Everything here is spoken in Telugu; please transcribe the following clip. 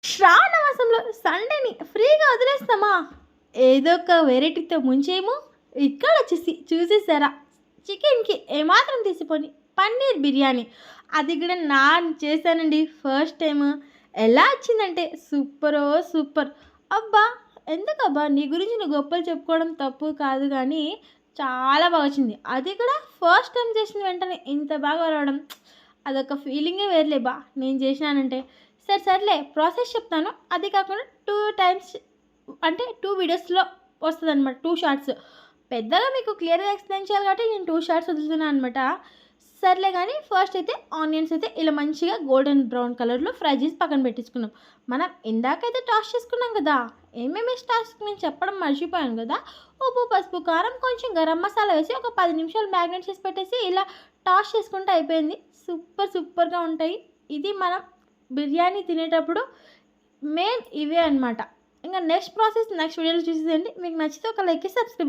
శ్రావణ మాసంలో సండేని ఫ్రీగా వదిలేస్తామా? ఏదో ఒక వెరైటీతో ముంచేమో ఇక్కడ వచ్చేసి చూసేసారా? చికెన్‌కి ఏమాత్రం తీసిపోని పన్నీర్ బిర్యానీ. అది కూడా నాన్ చేశానండి ఫస్ట్ టైము. ఎలా వచ్చిందంటే సూపరో సూపర్! అబ్బా! ఎందుకబ్బా నీ గురించి నువ్వు గొప్పలు చెప్పుకోవడం తప్పు కాదు గానీ, చాలా బాగా వచ్చింది. అది కూడా ఫస్ట్ టైమ్ చేసిన వెంటనే ఇంత బాగా రావడం అదొక ఫీలింగే వేరులే బా! నేను చేసినానంటే. సరే సర్లే ప్రాసెస్ చెప్తాను. అది కాకుండా 2 టైమ్స్ అంటే 2 వీడియోస్‌లో వస్తదనమాట. 2 షార్ట్స్. పెద్దగా మీకు క్లియర్‌గా ఎక్స్‌ప్లెయిన్ చేయాలి కాబట్టి నేను 2 షార్ట్స్ వదులుతున్నాను అనమాట. సర్లే గానీ ఫస్ట్ అయితే ఆనియన్స్ అయితే ఇలా మంచిగా గోల్డెన్ బ్రౌన్ కలర్‌లో ఫ్రై చేసి పక్కన పెట్టేసుకున్నాం. మనం ఇందాకైతే టాస్ చేసుకున్నాం కదా! ఏమేమి టాస్క్ నేను చెప్పడం మర్చిపోయాను కదా! ఉప్పు, పసుపు, కారం, కొంచెం గరం మసాలా వేసి ఒక 10 నిమిషాలు మ్యారినేట్ చేసి పెట్టేసి ఇలా టాస్ చేసుకుంటే అయిపోయింది. సూపర్‌గా ఉంటాయి. ఇది మనం బిర్యానీ తినేటప్పుడు మెయిన్ ఇవే అనమాట. ఇంక నెక్స్ట్ ప్రాసెస్ నెక్స్ట్ వీడియోలో చూసేసేయండి. మీకు నచ్చితే ఒక లైక్ చేసి సబ్స్క్రైబ్